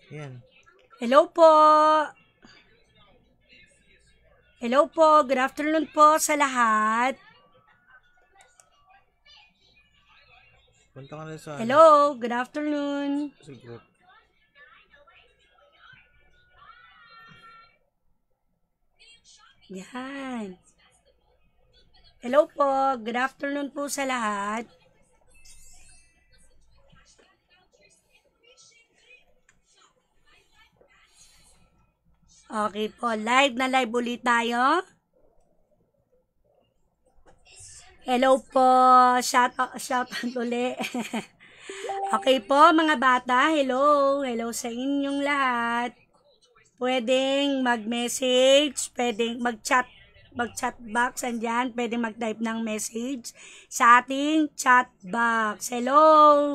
Yan. Hello po. Hello po. Good afternoon po sa lahat. Punta ka na sa Hello. Good afternoon. sa group. Yan. Hello po. Good afternoon po sa lahat. Okay po. Live na live ulit tayo. Hello po. Shout out ulit. Okay po mga bata. Hello. Hello sa inyong lahat. Pwedeng mag-message, pwedeng mag-chat box andyan, pwedeng mag-type ng message sa ating chat box. Hello.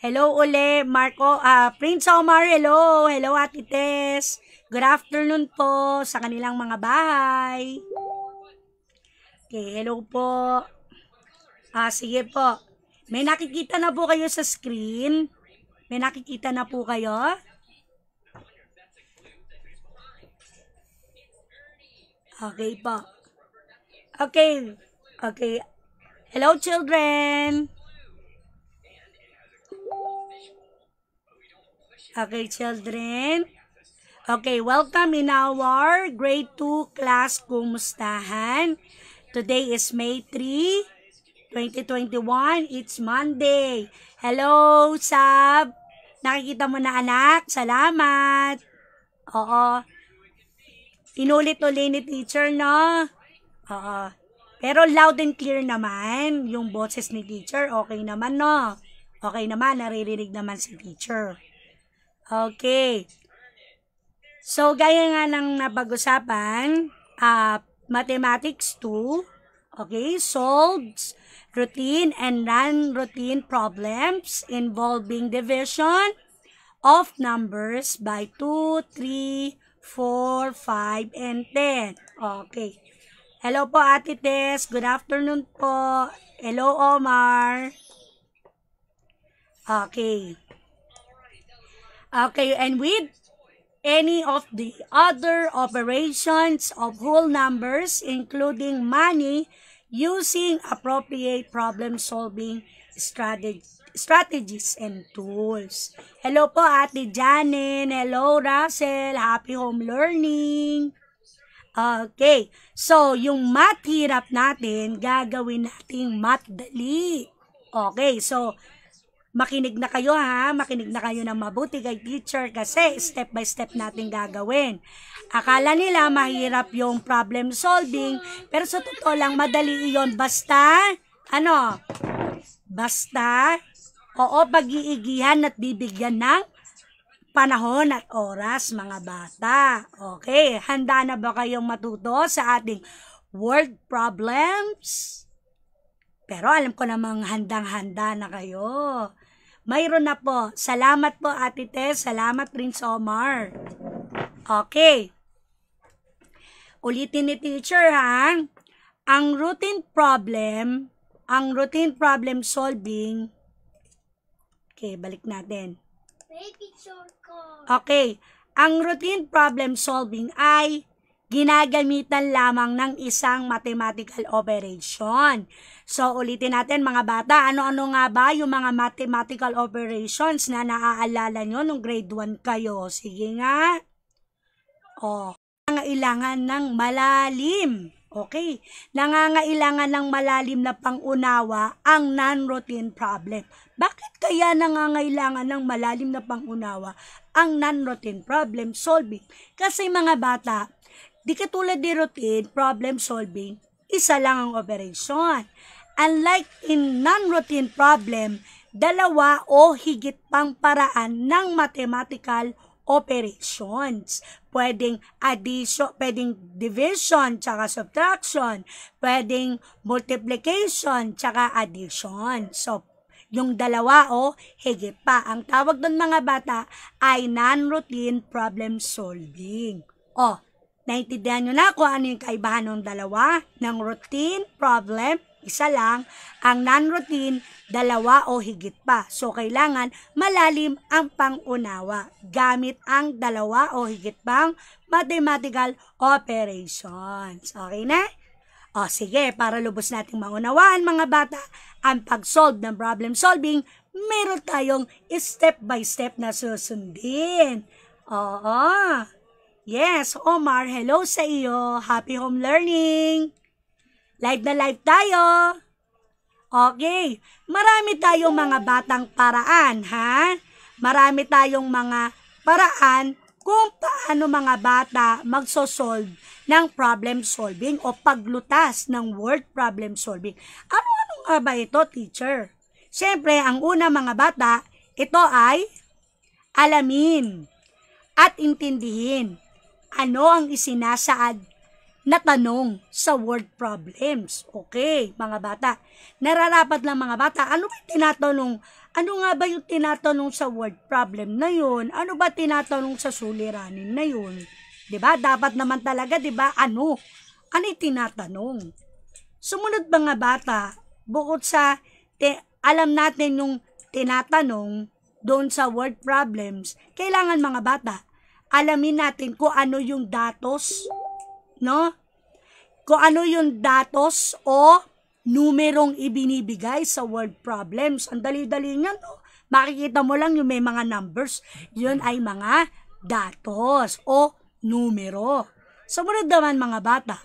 Hello uli, Marco, Prince Omar, hello. Hello Ate Tess. Good afternoon po sa kanilang mga bahay. Okay, hello po. Sige po. May nakikita na po kayo sa screen? May nakikita na po kayo? Okay po. Okay. Okay. Hello, children. Okay, children. Okay, welcome in our grade 2 class Kumustahan. Today is May 3, 2021. It's Monday. Hello, Sab. Nakikita mo na anak? Salamat. Oo. Inulit-ulit ni teacher, no? Oo. Pero loud and clear naman yung boses ni teacher. Okay naman, no? Okay naman, naririnig naman si teacher. Okay. So, gaya nga ng napag-usapan, Mathematics 2, okay, solves routine and non-routine problems involving division of numbers by 2, 3, 4, 5, and 10. Okay. Hello po, Ate Tess. Good afternoon po. Hello, Omar. Okay. Okay, and with any of the other operations of whole numbers, including money, using appropriate problem-solving strategies and tools. Hello po, Ate Janine. Hello, Russell. Happy home learning. Okay. So, yung math hirap natin, gagawin nating math dali. Okay. So, makinig na kayo ha. Makinig na kayo ng mabuti kay teacher kasi step by step natin gagawin. Akala nila mahirap yung problem solving, pero sa totoo lang madali iyon basta, pag-iigihan at bibigyan ng panahon at oras mga bata. Okay, handa na ba kayong matuto sa ating word problems? Pero alam ko namang handang-handa na kayo. Mayroon na po. Salamat po, Ate Tess. Salamat, Prince Omar. Okay. Ulitin ni teacher, ha? Ang routine problem solving. Okay, balik natin. Okay. Ang routine problem solving ay ginagamitan lamang ng isang mathematical operation. So, ulitin natin mga bata, ano-ano nga ba yung mga mathematical operations na naaalala nyo nung grade 1 kayo? Sige nga. Nangangailangan ng malalim. Okay. Nangangailangan ng malalim na pangunawa ang non-routine problem. Bakit kaya nangangailangan ng malalim na pangunawa ang non-routine problem solving? Kasi mga bata, di katulad ni routine problem solving, isa lang ang operation. Unlike in non-routine problem, dalawa o higit pang paraan ng mathematical operations. Pwedeng addition, pwedeng division, tsaka subtraction, pwedeng multiplication, tsaka addition. So, yung dalawa o higit pa. Ang tawag doon mga bata ay non-routine problem solving. Naintindihan nyo na kung ano yung kaibahan ng dalawa ng routine problem isa lang, ang non-routine, dalawa o higit pa. So, kailangan malalim ang pangunawa gamit ang dalawa o higit pang mathematical operations. Okay na? O sige, para lubos nating maunawaan mga bata, ang pag-solve ng problem solving, meron tayong step by step na susundin. Oo. Yes, Omar, hello sa iyo. Happy home learning. Live na live tayo. Okay, marami tayong mga batang paraan, ha? Marami tayong mga paraan kung paano mga bata magsosolve ng problem solving o paglutas ng word problem solving. Ano nga ba ito, teacher? Siyempre, ang una mga bata, ito ay alamin at intindihin ano ang isinasaad na tanong sa word problems. Okay, mga bata. Nararapat lang mga bata, ano ba tinatanong? Ano nga ba yung tinatanong sa word problem na yun? Ano ba tinatanong sa suliranin na yun? 'Di ba? Dapat naman talaga, 'di ba? Ano? Ano yung tinatanong? Sumunod mga bata, bukod sa alam natin yung tinatanong doon sa word problems, kailangan mga bata, alamin natin kung ano yung datos, no? Kung ano yung datos o numerong ibinibigay sa word problems. Ang dali-dali niyan, no? Makikita mo lang yung may mga numbers. Yun ay mga datos o numero. Sumunod naman mga bata,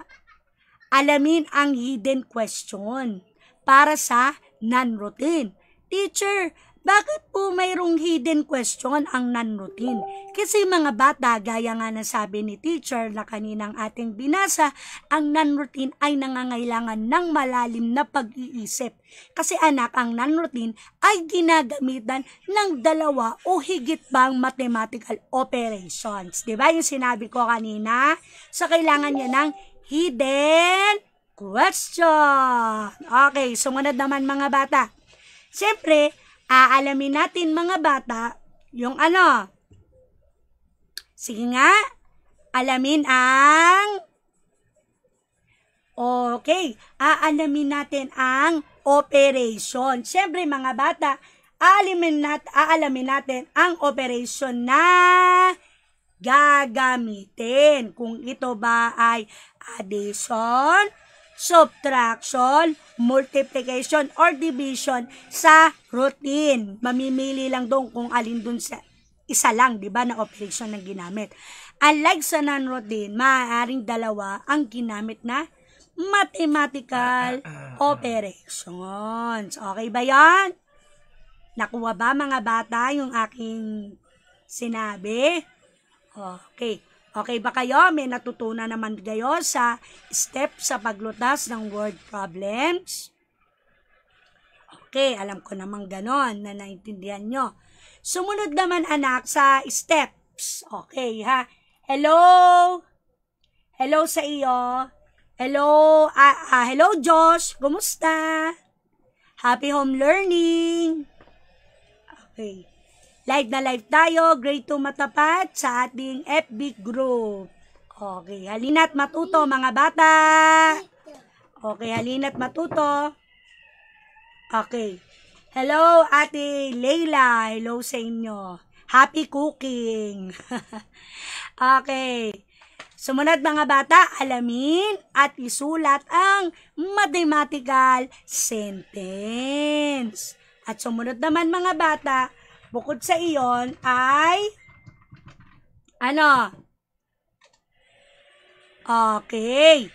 alamin ang hidden question para sa non-routine. Teacher, bakit po mayroong hidden question ang non-routine? Kasi mga bata, gaya nga na sabi ni teacher na kaninang ating binasa, ang non-routine ay nangangailangan ng malalim na pag-iisip. Kasi anak, ang non-routine ay ginagamitan ng dalawa o higit pang mathematical operations. Diba yung sinabi ko kanina? So, kailangan niya ng hidden question. Okay, sumunod naman mga bata. Siyempre, aalamin natin mga bata, yung ano. Sige nga, alamin ang, okay, aalamin natin ang operation. Siyempre mga bata, aalamin natin ang operation na gagamitin. Kung ito ba ay addition, subtraction, multiplication, or division sa routine. Mamimili lang doon kung alin doon sa isa lang, di ba, na operation na ginamit. Unlike sa non-routine, maaaring dalawa ang ginamit na mathematical operations. Okay ba yan? Nakuha ba mga bata yung aking sinabi? Okay. Okay ba kayo? May natutunan naman kayo sa step sa paglutas ng word problems? Okay, alam ko naman ganon na naintindihan nyo. Sumunod naman anak sa steps. Okay ha? Hello? Hello sa iyo? Hello? Hello Josh? Kumusta? Happy home learning? Okay. Live na live tayo, grade 2 matapat sa ating FB group. Okay, halina't matuto mga bata. Okay, halina't matuto. Okay. Hello, Ate Leila. Hello sa inyo. Happy cooking. Okay. Sumunod mga bata, alamin at isulat ang mathematical sentence. At sumunod naman mga bata, bukod sa iyon ay ano? Okay.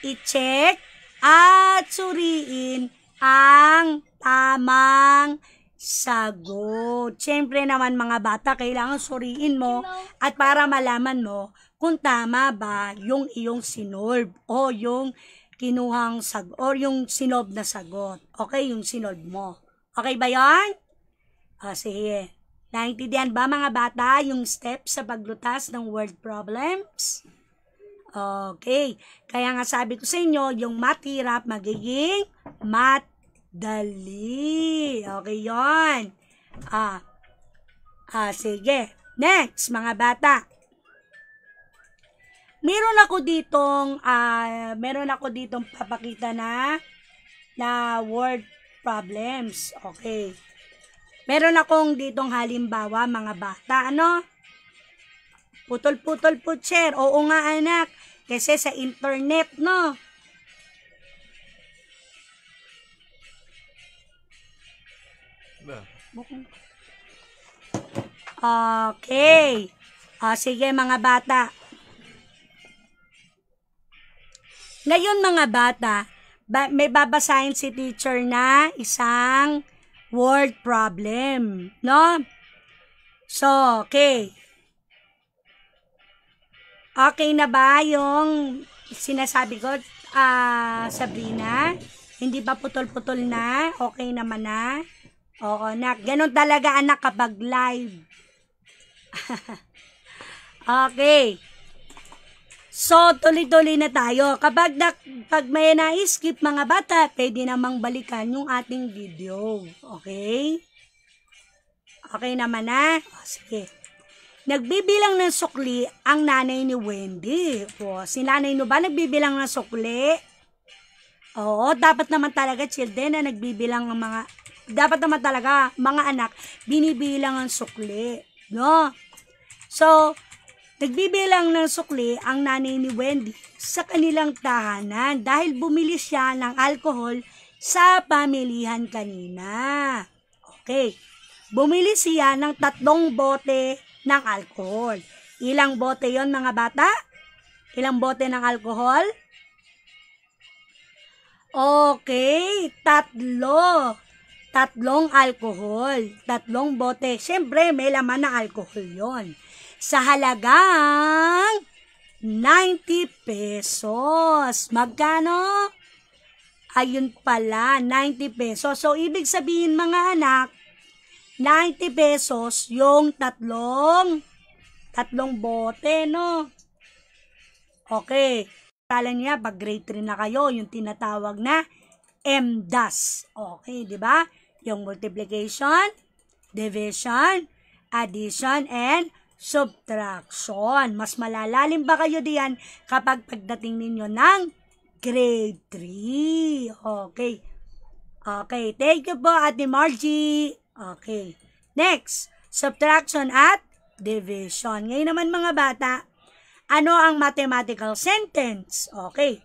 I-check at suriin ang tamang sagot. Siyempre naman mga bata, kailangan suriin mo at para malaman mo kung tama ba yung iyong sinolve o yung kinuhang sagot o yung sinolve na sagot. Okay, yung sinolve mo. Okay ba yan? Sige. Naintindihan ba mga bata yung steps sa paglutas ng word problems? Okay. Kaya nga sabi ko sa inyo, yung math hirap magiging math dali. Okay yon. Sige. Next, mga bata. Meron ako ditong papakita na na word problems. Okay. Meron akong ditong halimbawa, mga bata. Ano? Putol-putol po, chair. Oo nga, anak. Kasi sa internet, no? Okay. Sige, mga bata. Ngayon, mga bata, may babasahin si teacher na isang word problem, no? So, okay. Okay na ba yung sinasabi ko, Sabrina? Hindi ba putol-putol na? Okay naman na? Oo, anak. Ganon talaga, anak, kapag live. Okay. So, tuloy-tuloy na tayo. Pag may na-skip, mga bata, pwede namang balikan yung ating video. Okay? Okay naman na? Sige. Nagbibilang ng sukli ang nanay ni Wendy. Si nanay no ba nagbibilang ng sukli? Oo, dapat naman talaga children na nagbibilang ng dapat naman talaga mga anak binibilang ng sukli, no? So, nagbibilang ng sukli ang nanay ni Wendy sa kanilang tahanan dahil bumili siya ng alcohol sa pamilihan kanina. Okay. Bumili siya ng 3 bote ng alcohol. Ilang bote yon, mga bata? Ilang bote ng alcohol? Okay, 3. 3 alcohol. 3 bote. Siyempre, may laman na alcohol yon. Sa halagang 90 pesos. Magkano? Ayun pala, 90 pesos. So, ibig sabihin, mga anak, 90 pesos yung 3 bote, no? Okay. Kala niya, pag grade 3 na kayo, yung tinatawag na MDAS. Okay, di ba? Yung multiplication, division, addition, and subtraction. Mas malalalim ba kayo diyan kapag pagdating ninyo ng grade 3? Okay. Okay, thank you po, Ate Margie. Okay. Next, subtraction at division. Ngayon naman, mga bata, ano ang mathematical sentence? Okay.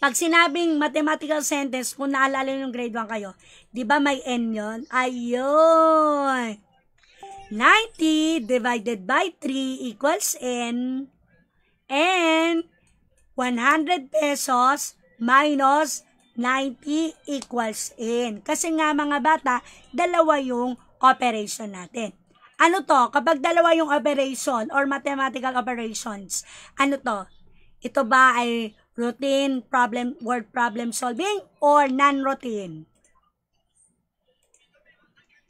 Pag sinabing mathematical sentence, kung naalala yung grade 1 kayo, di ba may n yun? Ayun. 90 divided by 3 equals n. And 100 pesos minus 90 equals n. Kasi nga, mga bata, dalawa yung operation natin. Ano to? Kapag dalawa yung operation or mathematical operations, ano to? Ito ba ay routine problem, word problem solving or non-routine?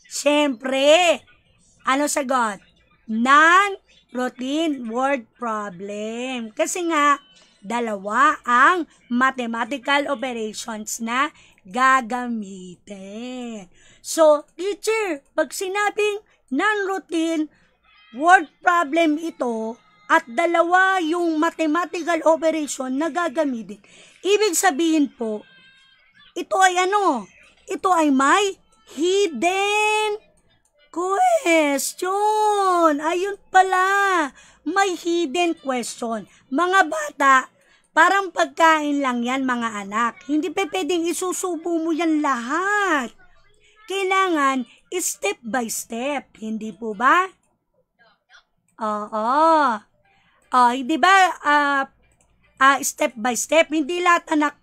Siyempre, ano sagot? Non-routine word problem. Kasi nga, dalawa ang mathematical operations na gagamitin. So, teacher, pag sinabing non-routine word problem ito at dalawa yung mathematical operation na gagamitin, ibig sabihin po, ito ay ano? Ito ay may hidden question. Ayun pala, may hidden question. Mga bata, parang pagkain lang yan, mga anak. Hindi pa pwedeng isusubo mo yan lahat. Kailangan step by step. Hindi po ba? Oo. Hindi ba step by step? Hindi lahat, anak,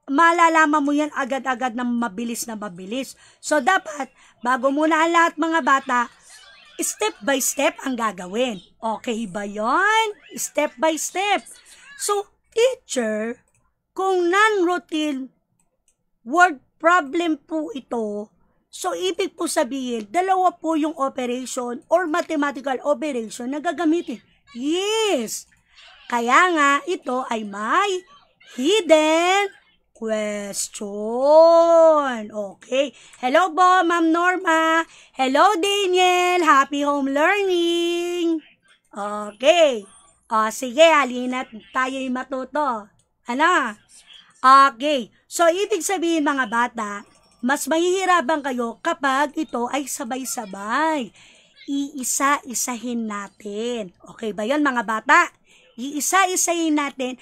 malalaman mo yan agad-agad na mabilis na mabilis. So, dapat, bago muna ang lahat, mga bata, step by step ang gagawin. Okay ba yon? Step by step. So, teacher, kung non-routine word problem po ito, so ibig po sabihin, dalawa po yung operation or mathematical operation na gagamitin. Yes! Kaya nga, ito ay may hidden question. Okay. Hello po, Ma'am Norma. Hello, Daniel. Happy home learning. Okay. Sige, halina tayo'y matuto. Ano? Okay. So, ibig sabihin mga bata, mas mahihirapan kayo kapag ito ay sabay-sabay. Iisa-isahin natin. Okay ba yon mga bata? Iisa-isahin natin